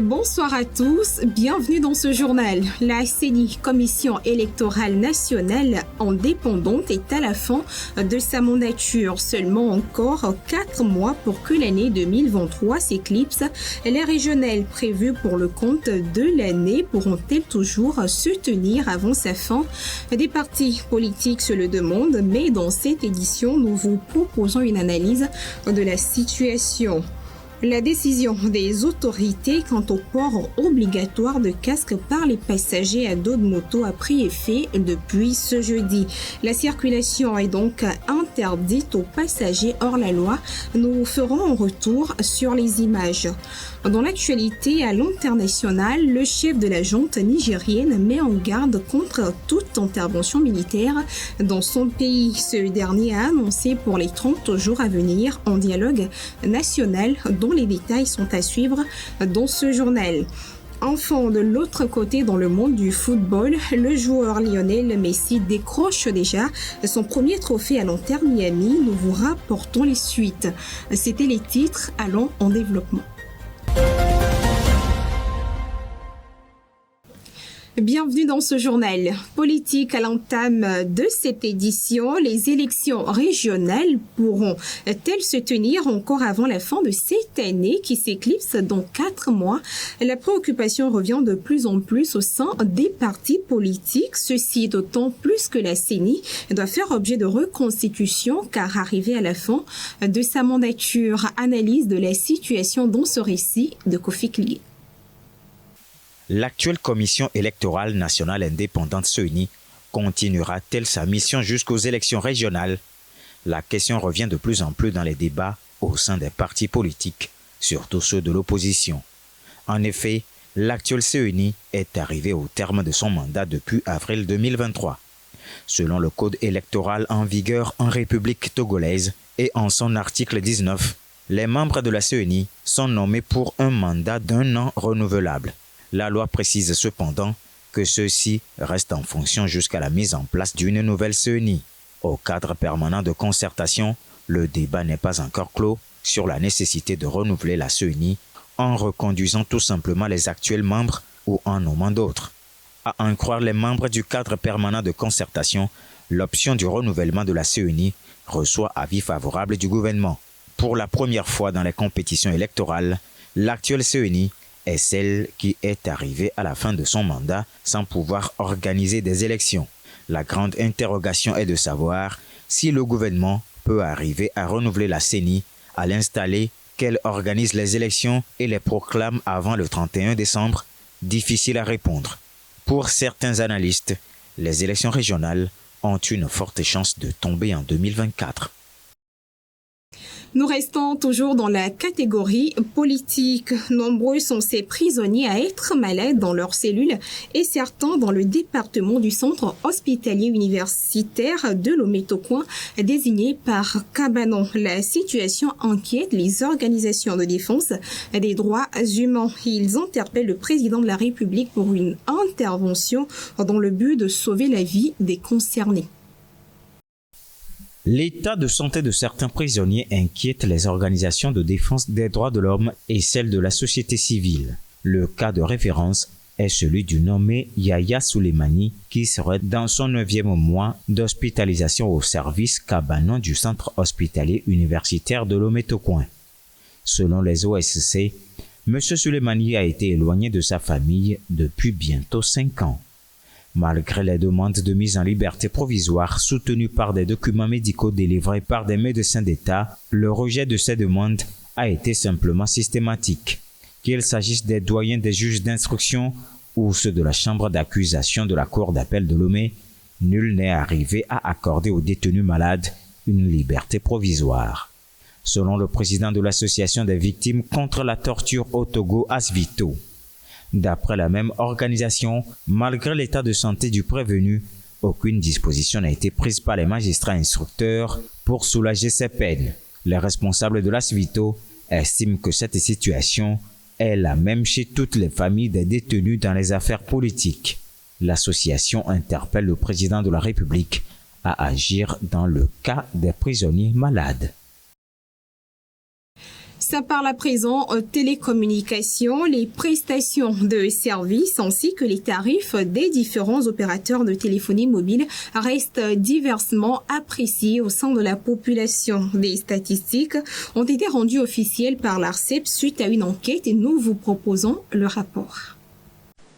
Bonsoir à tous, bienvenue dans ce journal. La CENI, Commission électorale nationale indépendante, est à la fin de sa mandature. Seulement encore 4 mois pour que l'année 2023 s'éclipse. Les régionales prévues pour le compte de l'année pourront-elles toujours se tenir avant sa fin? Des partis politiques se le demandent, mais dans cette édition, nous vous proposons une analyse de la situation. La décision des autorités quant au port obligatoire de casque par les passagers à dos de moto a pris effet depuis ce jeudi. La circulation est donc interdite aux passagers hors la loi. Nous ferons un retour sur les images. Dans l'actualité à l'international, le chef de la junte nigérienne met en garde contre toute intervention militaire dans son pays. Ce dernier a annoncé pour les 30 jours à venir un dialogue national dont les détails sont à suivre dans ce journal. Enfin, de l'autre côté, dans le monde du football, le joueur Lionel Messi décroche déjà son premier trophée à l'Inter Miami. Nous vous rapportons les suites. C'était les titres, allons en développement. Bienvenue dans ce journal politique. À l'entame de cette édition, les élections régionales pourront-elles se tenir encore avant la fin de cette année qui s'éclipse dans 4 mois? La préoccupation revient de plus en plus au sein des partis politiques. Ceci d'autant plus que la CENI doit faire objet de reconstitution car arrivé à la fin de sa mandature. Analyse de la situation dans ce récit de Kofi Klié. L'actuelle Commission électorale nationale indépendante CENI continuera-t-elle sa mission jusqu'aux élections régionales? La question revient de plus en plus dans les débats au sein des partis politiques, surtout ceux de l'opposition. En effet, l'actuelle CENI est arrivée au terme de son mandat depuis avril 2023. Selon le code électoral en vigueur en République togolaise et en son article 19, les membres de la CENI sont nommés pour un mandat d'1 an renouvelable. La loi précise cependant que ceux-ci restent en fonction jusqu'à la mise en place d'une nouvelle CENI. Au cadre permanent de concertation, le débat n'est pas encore clos sur la nécessité de renouveler la CENI en reconduisant tout simplement les actuels membres ou en nommant d'autres. À en croire les membres du cadre permanent de concertation, l'option du renouvellement de la CENI reçoit avis favorable du gouvernement. Pour la première fois dans les compétitions électorales, l'actuelle CENI est celle qui est arrivée à la fin de son mandat sans pouvoir organiser des élections. La grande interrogation est de savoir si le gouvernement peut arriver à renouveler la CENI, à l'installer, qu'elle organise les élections et les proclame avant le 31 décembre. Difficile à répondre. Pour certains analystes, les élections régionales ont une forte chance de tomber en 2024. Nous restons toujours dans la catégorie politique. Nombreux sont ces prisonniers à être malades dans leurs cellules et certains dans le département du centre hospitalier universitaire de Lomé-Tokoin, désigné par Cabanon. La situation inquiète les organisations de défense des droits humains. Ils interpellent le président de la République pour une intervention dans le but de sauver la vie des concernés. L'état de santé de certains prisonniers inquiète les organisations de défense des droits de l'homme et celles de la société civile. Le cas de référence est celui du nommé Yaya Souleymani qui serait dans son 9e mois d'hospitalisation au service Cabanon du centre hospitalier universitaire de Lomé-Tokoin. Selon les OSC, M. Souleymani a été éloigné de sa famille depuis bientôt 5 ans. Malgré les demandes de mise en liberté provisoire soutenues par des documents médicaux délivrés par des médecins d'État, le rejet de ces demandes a été simplement systématique. Qu'il s'agisse des doyens des juges d'instruction ou ceux de la chambre d'accusation de la cour d'appel de Lomé, nul n'est arrivé à accorder aux détenus malades une liberté provisoire. Selon le président de l'association des victimes contre la torture au Togo, Asvito, d'après la même organisation, malgré l'état de santé du prévenu, aucune disposition n'a été prise par les magistrats instructeurs pour soulager ses peines. Les responsables de l'Asvito estiment que cette situation est la même chez toutes les familles des détenus dans les affaires politiques. L'association interpelle le président de la République à agir dans le cas des prisonniers malades. Ça parle à présent télécommunications, les prestations de services ainsi que les tarifs des différents opérateurs de téléphonie mobile restent diversement appréciés au sein de la population. Des statistiques ont été rendues officielles par l'ARCEP suite à une enquête et nous vous proposons le rapport.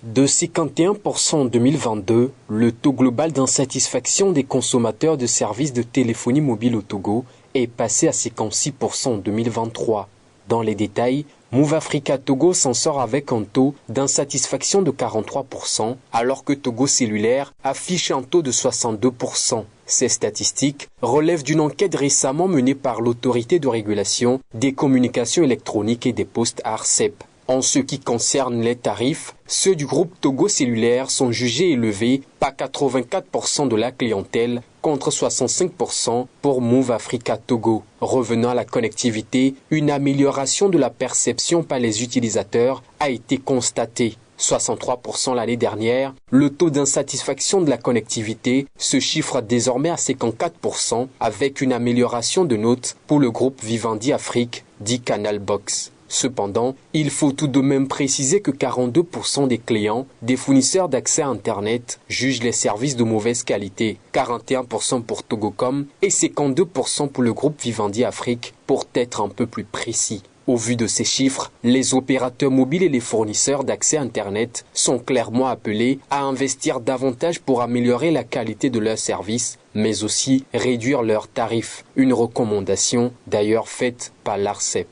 De 51% en 2022, le taux global d'insatisfaction des consommateurs de services de téléphonie mobile au Togo est passé à 56% en 2023. Dans les détails, Move Africa Togo s'en sort avec un taux d'insatisfaction de 43%, alors que Togo Cellulaire affiche un taux de 62%. Ces statistiques relèvent d'une enquête récemment menée par l'Autorité de régulation des communications électroniques et des postes ARCEP. En ce qui concerne les tarifs, ceux du groupe Togo Cellulaire sont jugés élevés par 84% de la clientèle contre 65% pour Move Africa Togo. Revenant à la connectivité, une amélioration de la perception par les utilisateurs a été constatée. 63% l'année dernière, le taux d'insatisfaction de la connectivité se chiffre désormais à 54% avec une amélioration de notes pour le groupe Vivendi Afrique, dit Canal Box. Cependant, il faut tout de même préciser que 42% des clients des fournisseurs d'accès à Internet jugent les services de mauvaise qualité, 41% pour Togocom et 52% pour le groupe Vivendi Afrique, pour être un peu plus précis. Au vu de ces chiffres, les opérateurs mobiles et les fournisseurs d'accès Internet sont clairement appelés à investir davantage pour améliorer la qualité de leurs services, mais aussi réduire leurs tarifs. Une recommandation d'ailleurs faite par l'ARCEP.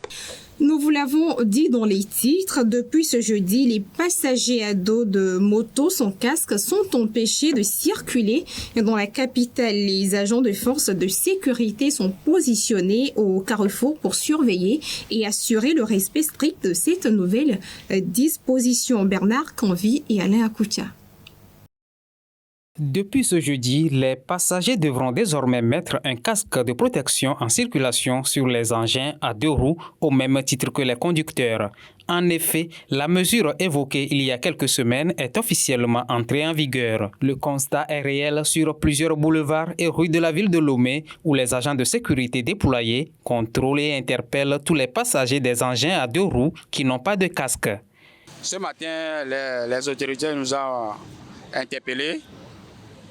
Nous vous l'avons dit dans les titres, depuis ce jeudi, les passagers à dos de moto sans casque sont empêchés de circuler. Dans la capitale, les agents de force de sécurité sont positionnés au carrefour pour surveiller et assurer le respect strict de cette nouvelle disposition. Bernard Canvi et Alain Akoutia. Depuis ce jeudi, les passagers devront désormais mettre un casque de protection en circulation sur les engins à deux roues au même titre que les conducteurs. En effet, la mesure évoquée il y a quelques semaines est officiellement entrée en vigueur. Le constat est réel sur plusieurs boulevards et rues de la ville de Lomé où les agents de sécurité déployés contrôlent et interpellent tous les passagers des engins à deux roues qui n'ont pas de casque. Ce matin, les autorités nous ont interpellés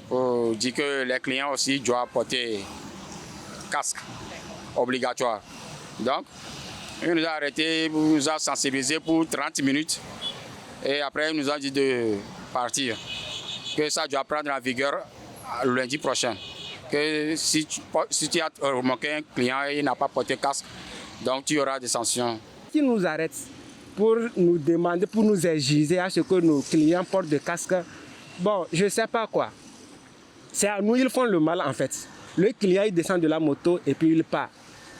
pour dire que les clients aussi doivent porter casque obligatoire. Donc, il nous a arrêtés, il nous a sensibilisés pour 30 minutes et après il nous a dit de partir. Que ça doit prendre en vigueur lundi prochain. Que si tu as remarqué un client et il n'a pas porté casque, donc tu auras des sanctions. Ils nous arrêtent pour nous demander, pour nous exiger à ce que nos clients portent des casques. Bon, je ne sais pas quoi. C'est à nous, ils font le mal en fait. Le client, il descend de la moto et puis il part.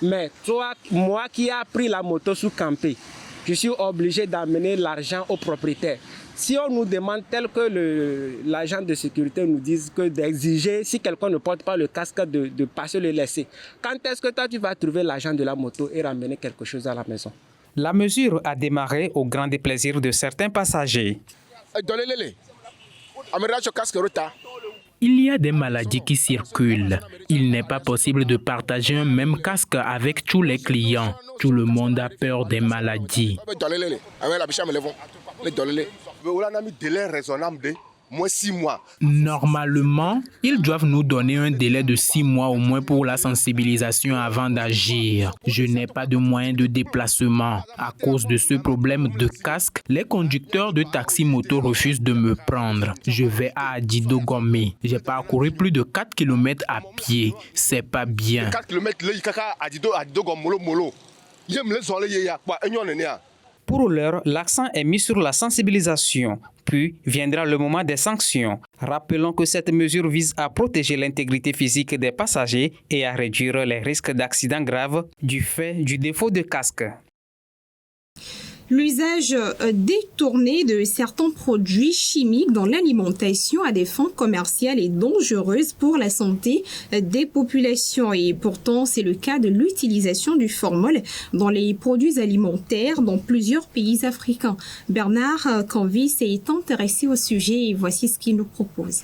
Mais toi, moi qui ai pris la moto sous campé, je suis obligé d'amener l'argent au propriétaire. Si on nous demande, tel que l'agent de sécurité nous dise que d'exiger, si quelqu'un ne porte pas le casque, de passer le laisser. Quand est-ce que toi, tu vas trouver l'argent de la moto et ramener quelque chose à la maison? La mesure a démarré au grand déplaisir de certains passagers. Il y a des maladies qui circulent. Il n'est pas possible de partager un même casque avec tous les clients. Tout le monde a peur des maladies. Normalement, ils doivent nous donner un délai de 6 mois au moins pour la sensibilisation avant d'agir. Je n'ai pas de moyens de déplacement. À cause de ce problème de casque, les conducteurs de taxi-moto refusent de me prendre. Je vais à Adido Gomé. J'ai parcouru plus de 4 km à pied. C'est pas bien. 4 km, Pour l'heure, l'accent est mis sur la sensibilisation. Puis viendra le moment des sanctions. Rappelons que cette mesure vise à protéger l'intégrité physique des passagers et à réduire les risques d'accidents graves du fait du défaut de casque. L'usage détourné de certains produits chimiques dans l'alimentation à des fins commerciales est dangereuse pour la santé des populations. Et pourtant, c'est le cas de l'utilisation du formol dans les produits alimentaires dans plusieurs pays africains. Bernard Canvi s'est intéressé au sujet et voici ce qu'il nous propose.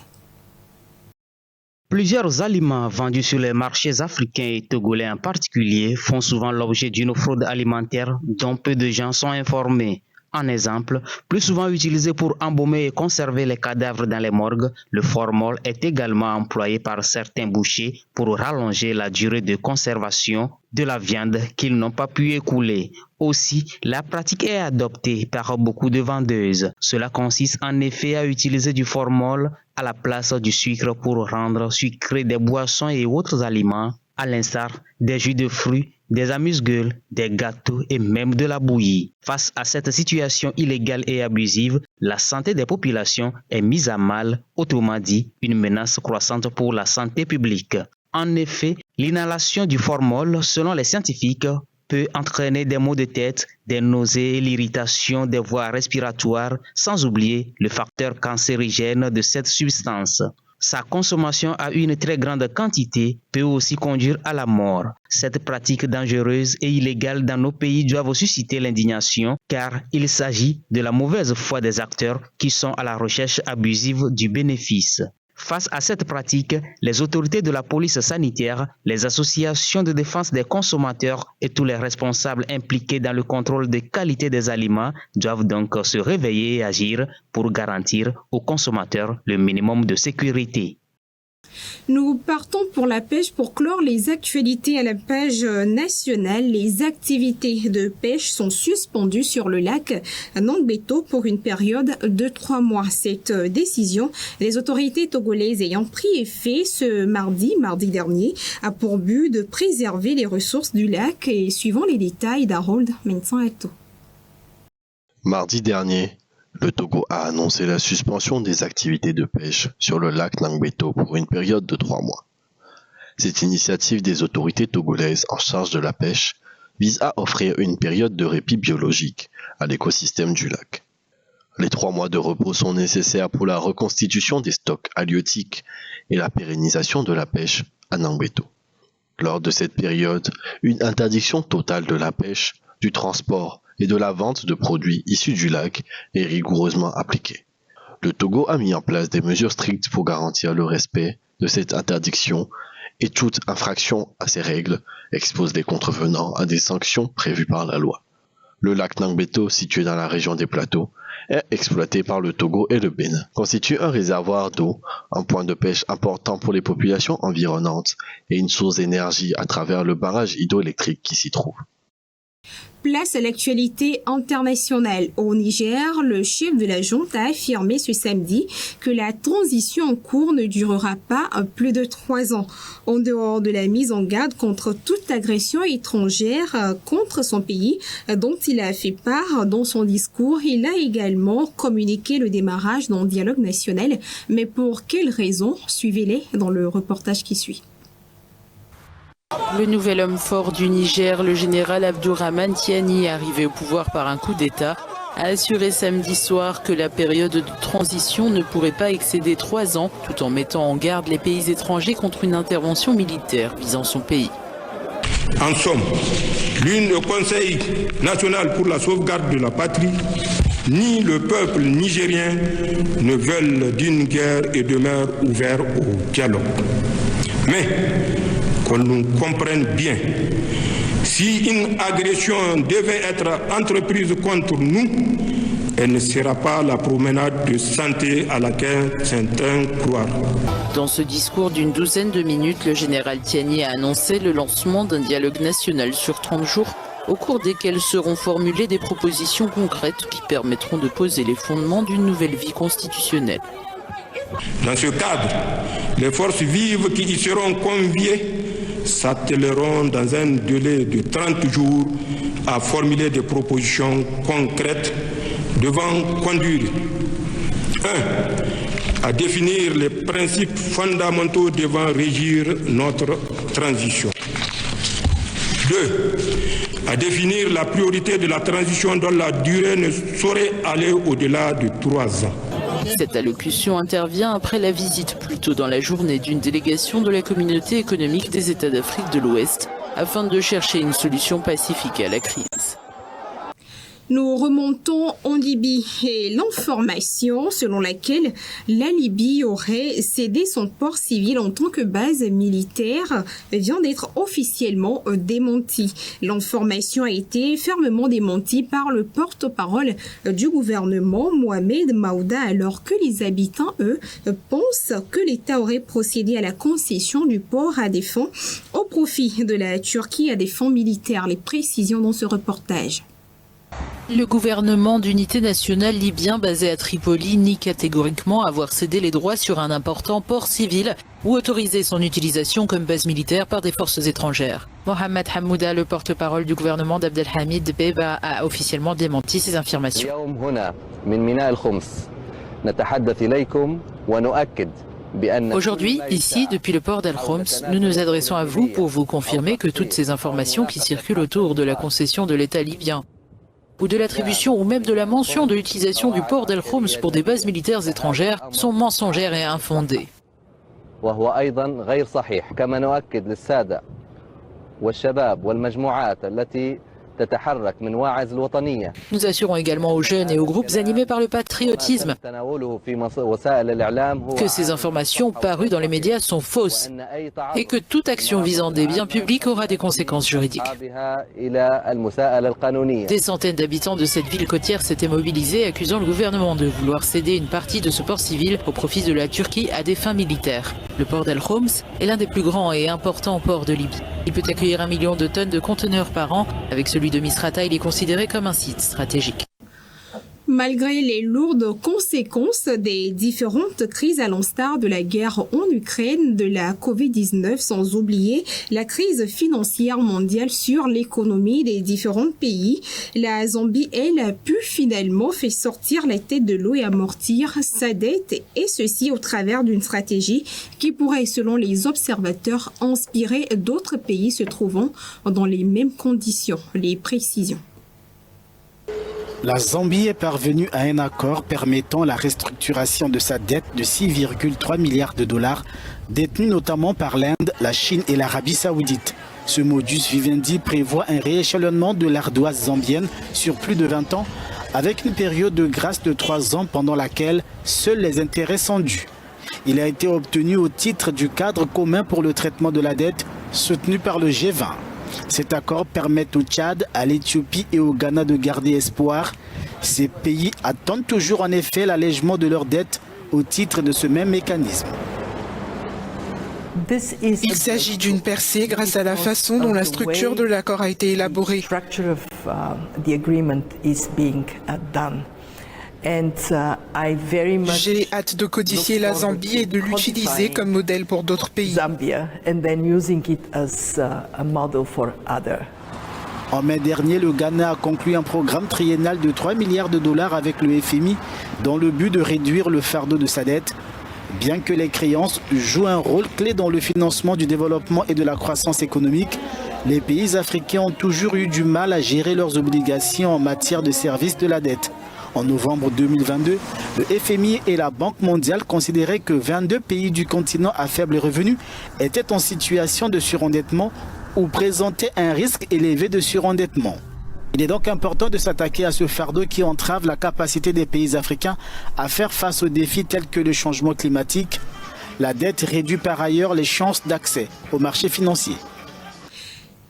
Plusieurs aliments vendus sur les marchés africains et togolais en particulier font souvent l'objet d'une fraude alimentaire dont peu de gens sont informés. En exemple, plus souvent utilisé pour embaumer et conserver les cadavres dans les morgues, le formol est également employé par certains bouchers pour rallonger la durée de conservation de la viande qu'ils n'ont pas pu écouler. Aussi, la pratique est adoptée par beaucoup de vendeuses. Cela consiste en effet à utiliser du formol à la place du sucre pour rendre sucrés des boissons et autres aliments, à l'instar des jus de fruits, des amuse-gueules, des gâteaux et même de la bouillie. Face à cette situation illégale et abusive, la santé des populations est mise à mal, autrement dit, une menace croissante pour la santé publique. En effet, l'inhalation du formol, selon les scientifiques, peut entraîner des maux de tête, des nausées et l'irritation des voies respiratoires, sans oublier le facteur cancérigène de cette substance. Sa consommation à une très grande quantité peut aussi conduire à la mort. Cette pratique dangereuse et illégale dans nos pays doit susciter l'indignation car il s'agit de la mauvaise foi des acteurs qui sont à la recherche abusive du bénéfice. Face à cette pratique, les autorités de la police sanitaire, les associations de défense des consommateurs et tous les responsables impliqués dans le contrôle de qualité des aliments doivent donc se réveiller et agir pour garantir aux consommateurs le minimum de sécurité. Nous partons pour la pêche pour clore les actualités à la page nationale. Les activités de pêche sont suspendues sur le lac Nangbeto pour une période de 3 mois. Cette décision, les autorités togolaises ayant pris effet ce mardi dernier, a pour but de préserver les ressources du lac et suivant les détails d'Harold Mensan-Eto. Mardi dernier, le Togo a annoncé la suspension des activités de pêche sur le lac Nangbeto pour une période de 3 mois. Cette initiative des autorités togolaises en charge de la pêche vise à offrir une période de répit biologique à l'écosystème du lac. Les 3 mois de repos sont nécessaires pour la reconstitution des stocks halieutiques et la pérennisation de la pêche à Nangbeto. Lors de cette période, une interdiction totale de la pêche, du transport et de la vente de produits issus du lac est rigoureusement appliquée. Le Togo a mis en place des mesures strictes pour garantir le respect de cette interdiction et toute infraction à ces règles expose les contrevenants à des sanctions prévues par la loi. Le lac Nangbeto, situé dans la région des Plateaux, est exploité par le Togo et le Bénin, constitue un réservoir d'eau, un point de pêche important pour les populations environnantes et une source d'énergie à travers le barrage hydroélectrique qui s'y trouve. Place à l'actualité internationale. Au Niger, le chef de la junte a affirmé ce samedi que la transition en cours ne durera pas plus de 3 ans. En dehors de la mise en garde contre toute agression étrangère contre son pays, dont il a fait part dans son discours, il a également communiqué le démarrage d'un dialogue national. Mais pour quelles raisons? Suivez-les dans le reportage qui suit. Le nouvel homme fort du Niger, le général Abdourahmane Tiani, arrivé au pouvoir par un coup d'État, a assuré samedi soir que la période de transition ne pourrait pas excéder 3 ans, tout en mettant en garde les pays étrangers contre une intervention militaire visant son pays. En somme, ni le Conseil national pour la sauvegarde de la patrie, ni le peuple nigérien ne veulent d'une guerre et demeurent ouverts au dialogue. Mais qu'on nous comprenne bien, si une agression devait être entreprise contre nous, elle ne sera pas la promenade de santé à laquelle certains croient. Dans ce discours d'une douzaine de minutes, le général Tiani a annoncé le lancement d'un dialogue national sur 30 jours, au cours desquels seront formulées des propositions concrètes qui permettront de poser les fondements d'une nouvelle vie constitutionnelle. Dans ce cadre, les forces vives qui y seront conviées s'attelleront dans un délai de 30 jours à formuler des propositions concrètes devant conduire 1. À définir les principes fondamentaux devant régir notre transition. 2. À définir la priorité de la transition dont la durée ne saurait aller au-delà de 3 ans. Cette allocution intervient après la visite plus tôt dans la journée d'une délégation de la Communauté économique des États d'Afrique de l'Ouest afin de chercher une solution pacifique à la crise. Nous remontons en Libye et l'information selon laquelle la Libye aurait cédé son port civil en tant que base militaire vient d'être officiellement démentie. L'information a été fermement démentie par le porte-parole du gouvernement, Mohamed Maouda, alors que les habitants, eux, pensent que l'État aurait procédé à la concession du port à des fins au profit de la Turquie à des fins militaires. Les précisions dans ce reportage. Le gouvernement d'unité nationale libyen basé à Tripoli nie catégoriquement avoir cédé les droits sur un important port civil ou autorisé son utilisation comme base militaire par des forces étrangères. Mohamed Hamouda, le porte-parole du gouvernement d'Abdelhamid Dbeiba, a officiellement démenti ces affirmations. Aujourd'hui, ici, depuis le port d'Al-Khoms, nous nous adressons à vous pour vous confirmer que toutes ces informations qui circulent autour de la concession de l'État libyen ou de l'attribution ou même de la mention de l'utilisation du port d'Al-Khoms pour des bases militaires étrangères sont mensongères et infondées. Nous assurons également aux jeunes et aux groupes animés par le patriotisme que ces informations parues dans les médias sont fausses et que toute action visant des biens publics aura des conséquences juridiques. Des centaines d'habitants de cette ville côtière s'étaient mobilisés, accusant le gouvernement de vouloir céder une partie de ce port civil au profit de la Turquie à des fins militaires. Le port d'Al-Khoms est l'un des plus grands et importants ports de Libye. Il peut accueillir 1 million de tonnes de conteneurs par an. Avec celui de Misrata, il est considéré comme un site stratégique. Malgré les lourdes conséquences des différentes crises à l'instar de la guerre en Ukraine, de la Covid-19, sans oublier la crise financière mondiale sur l'économie des différents pays, la Zambie, elle, a pu finalement faire sortir la tête de l'eau et amortir sa dette, et ceci au travers d'une stratégie qui pourrait, selon les observateurs, inspirer d'autres pays se trouvant dans les mêmes conditions. Les précisions. La Zambie est parvenue à un accord permettant la restructuration de sa dette de 6,3 milliards de dollars, détenue notamment par l'Inde, la Chine et l'Arabie saoudite. Ce modus vivendi prévoit un rééchelonnement de l'ardoise zambienne sur plus de 20 ans, avec une période de grâce de 3 ans pendant laquelle seuls les intérêts sont dus. Il a été obtenu au titre du cadre commun pour le traitement de la dette, soutenu par le G20. Cet accord permet au Tchad, à l'Éthiopie et au Ghana de garder espoir. Ces pays attendent toujours en effet l'allègement de leurs dettes au titre de ce même mécanisme. Il s'agit d'une percée grâce à la façon dont la structure de l'accord a été élaborée. J'ai hâte de codifier la Zambie et de l'utiliser comme modèle pour d'autres pays. En mai dernier, le Ghana a conclu un programme triennal de 3 milliards de dollars avec le FMI dans le but de réduire le fardeau de sa dette. Bien que les créances jouent un rôle clé dans le financement du développement et de la croissance économique, les pays africains ont toujours eu du mal à gérer leurs obligations en matière de service de la dette. En novembre 2022, le FMI et la Banque mondiale considéraient que 22 pays du continent à faible revenu étaient en situation de surendettement ou présentaient un risque élevé de surendettement. Il est donc important de s'attaquer à ce fardeau qui entrave la capacité des pays africains à faire face aux défis tels que le changement climatique. La dette réduit par ailleurs les chances d'accès au marché financier.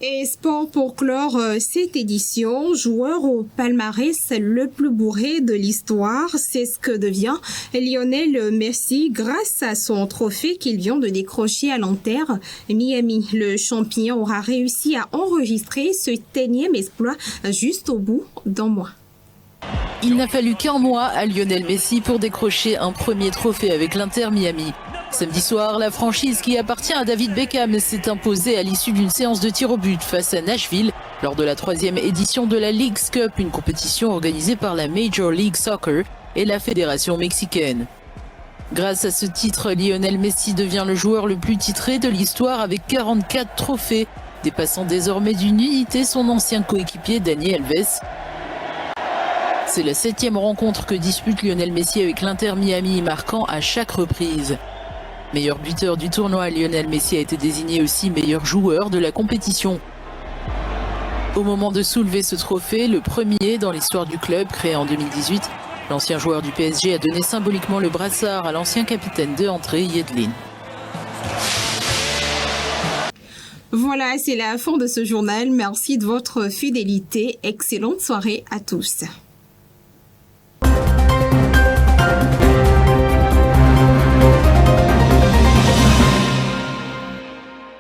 Et sport pour clore cette édition, joueur au palmarès le plus bourré de l'histoire, c'est ce que devient Lionel Messi grâce à son trophée qu'il vient de décrocher à l'Inter Miami. Le champion aura réussi à enregistrer ce 10e exploit juste au bout d'1 mois. Il n'a fallu qu'1 mois à Lionel Messi pour décrocher un premier trophée avec l'Inter Miami. Samedi soir, la franchise qui appartient à David Beckham s'est imposée à l'issue d'une séance de tir au but face à Nashville lors de la 3e édition de la Leagues Cup, une compétition organisée par la Major League Soccer et la fédération mexicaine. Grâce à ce titre, Lionel Messi devient le joueur le plus titré de l'histoire avec 44 trophées, dépassant désormais d'une unité son ancien coéquipier Dani Alves. C'est la 7e rencontre que dispute Lionel Messi avec l'Inter Miami, marquant à chaque reprise. Meilleur buteur du tournoi, Lionel Messi a été désigné aussi meilleur joueur de la compétition. Au moment de soulever ce trophée, le premier dans l'histoire du club créé en 2018, l'ancien joueur du PSG a donné symboliquement le brassard à l'ancien capitaine de Entrée, Yedlin. Voilà, c'est la fin de ce journal. Merci de votre fidélité. Excellente soirée à tous.